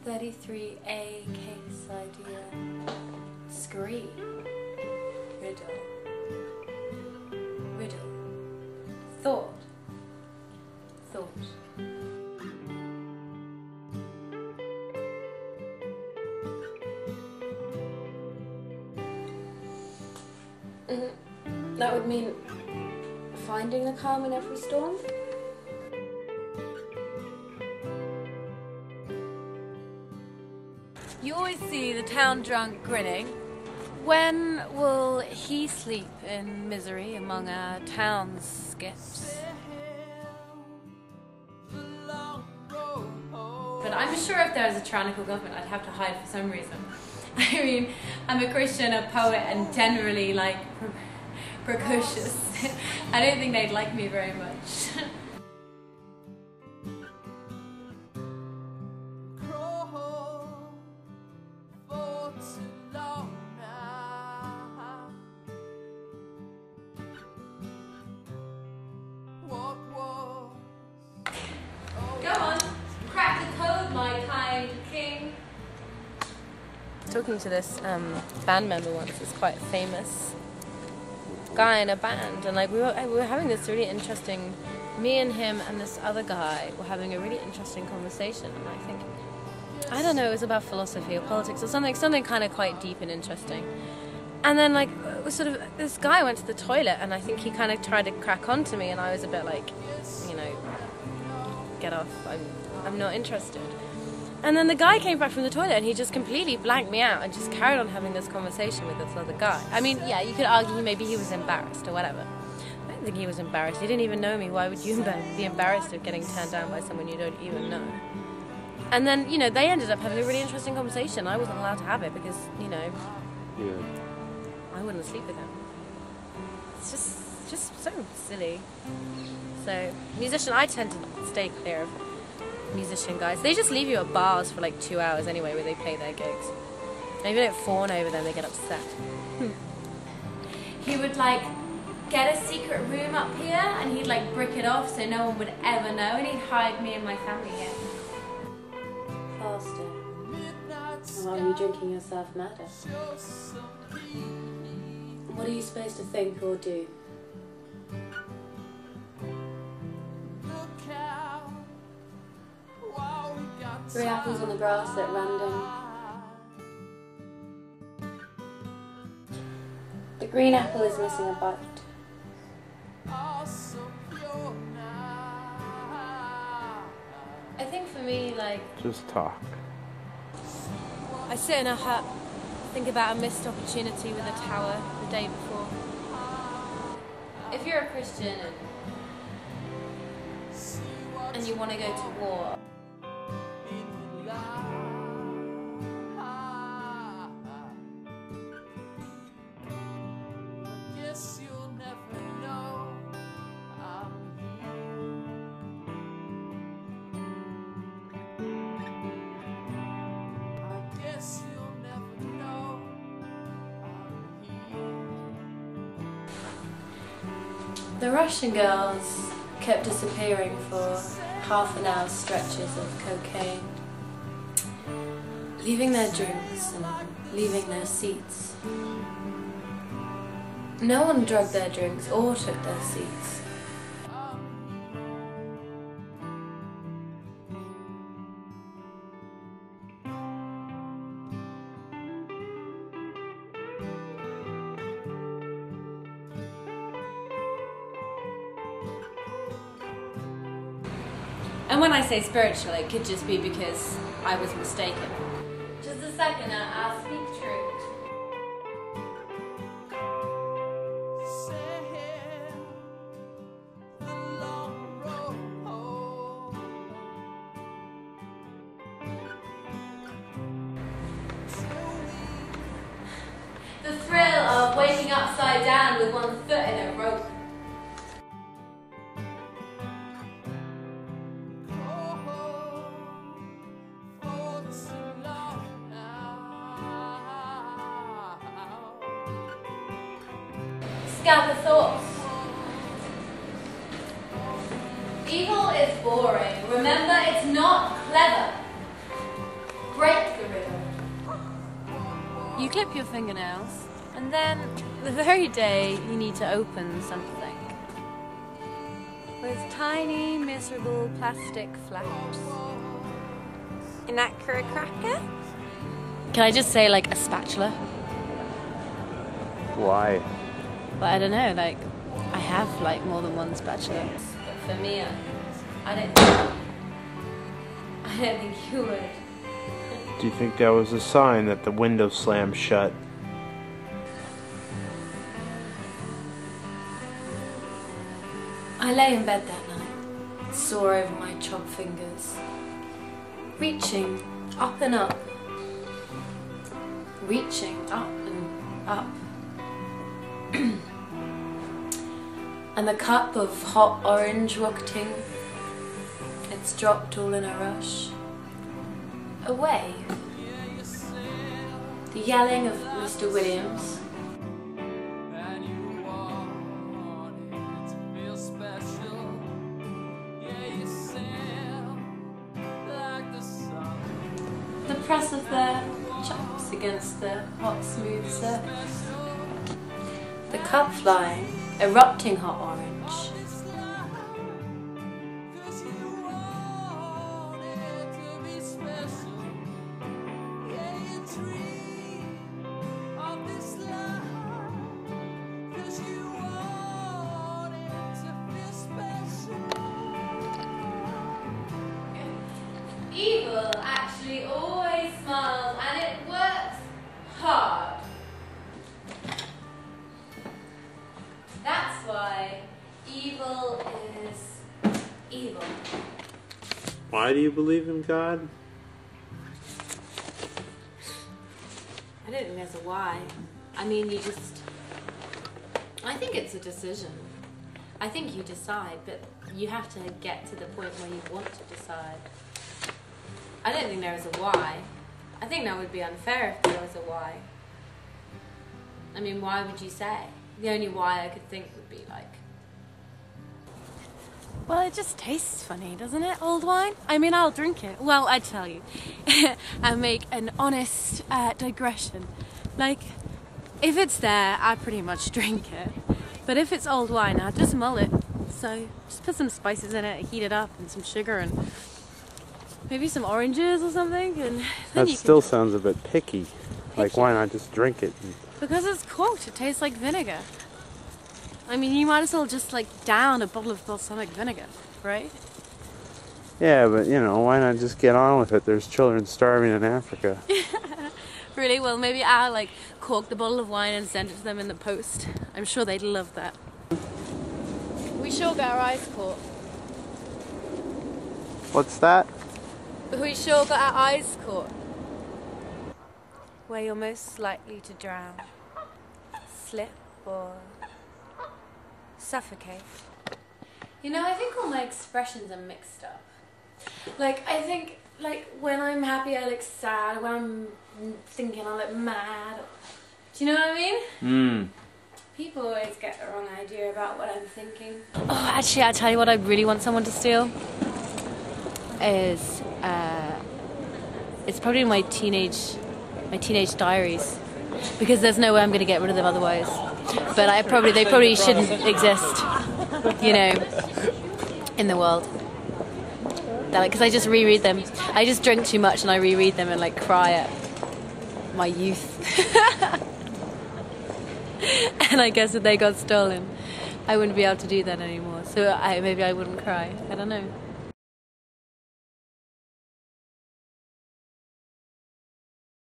33A case idea. Scream. Riddle. Riddle. Thought. Thought. That would mean finding the calm in every storm. You always see the town drunk grinning. When will he sleep in misery among our town's skips? But I'm sure if there was a tyrannical government, I'd have to hide for some reason. I mean, I'm a Christian, a poet, and generally like precocious. I don't think they'd like me very much. Talking to this band member once, this quite famous guy in a band, and like we were having this really interesting, me and him and this other guy were having a really interesting conversation, and I think, I don't know, it was about philosophy or politics or something kind of quite deep and interesting. And then like it was sort of, this guy went to the toilet, and I think he kind of tried to crack on to me, and I was a bit like, you know, get off, I'm not interested. And then the guy came back from the toilet and he just completely blanked me out and just carried on having this conversation with this other guy. I mean, yeah, you could argue maybe he was embarrassed or whatever. I don't think he was embarrassed. He didn't even know me. Why would you be embarrassed of getting turned down by someone you don't even know? And then, you know, they ended up having a really interesting conversation. I wasn't allowed to have it because, you know, I wouldn't sleep with him. It's just so silly. So, musician, I tend to stay clear of musician guys. They just leave you at bars for like 2 hours anyway where they play their gigs. And if you don't fawn over them, they get upset. He would like get a secret room up here and he'd like brick it off so no one would ever know, and he'd hide me and my family in. Faster. Or are you drinking yourself madder? What are you supposed to think or do? Three apples on the grass at random. The green apple is missing a bite. I think for me, like... Just talk. I sit in a hut, think about a missed opportunity with a tower the day before. If you're a Christian and you want to go to war, the Russian girls kept disappearing for half-an-hour stretches of cocaine, leaving their drinks and leaving their seats. No one drugged their drinks or took their seats. And when I say spiritual, it could just be because I was mistaken. Just a second, I'll speak true. The thrill of waking upside down with one foot in a rope. Scatter thoughts. Evil is boring. Remember, it's not clever. break the riddle. You clip your fingernails, and then the very day you need to open something with tiny, miserable plastic flaps. Inaccurate cracker? Can I just say, like, a spatula? Why? Well, I don't know, like, I have, like, more than one spatula. But for me, I don't think you would. Do you think that was a sign that the window slammed shut? I lay in bed that night, sore over my chopped fingers, reaching up and up, reaching up and up. And the cup of hot orange wafting, it's dropped all in a rush. Away. The yelling of Mr. Williams. The press of their chops against the hot smooth surface. The cup flying, erupting hot orange. Evil actually always smiles, and it works hard. That's why evil is evil. Why do you believe in God? I don't think there's a why. I mean, I think it's a decision. I think you decide, but you have to get to the point where you want to decide. I don't think there is a why. I think that would be unfair if there was a why. I mean, why would you say? The only why I could think would be like... Well, it just tastes funny, doesn't it, old wine? I mean, I'll drink it. Well, I tell you. I'll make an honest digression. Like, if it's there, I pretty much drink it. But if it's old wine, I'll just mull it. So, just put some spices in it, heat it up, and some sugar, and... maybe some oranges or something, and then That still sounds a bit picky. Like, why not just drink it? Because it's cooked, it tastes like vinegar. I mean, you might as well just, like, down a bottle of balsamic vinegar, right? Yeah, but, you know, why not just get on with it? There's children starving in Africa. Really? Well, maybe I'll, like, cork the bottle of wine and send it to them in the post. I'm sure they'd love that. We sure got our eyes caught. What's that? We sure got our eyes caught. Where you're most likely to drown, slip, or suffocate. You know, I think all my expressions are mixed up. Like, I think, like, when I'm happy I look sad, when I'm thinking I look mad. Do you know what I mean? People always get the wrong idea about what I'm thinking. Oh, actually, I'll tell you what I really want someone to steal. Is it's probably my teenage diaries, because there's no way I'm going to get rid of them otherwise. But they probably shouldn't exist, you know, in the world. Because I just reread them. I just drink too much and I reread them and like cry at my youth. And I guess if they got stolen, I wouldn't be able to do that anymore. So maybe I wouldn't cry. I don't know.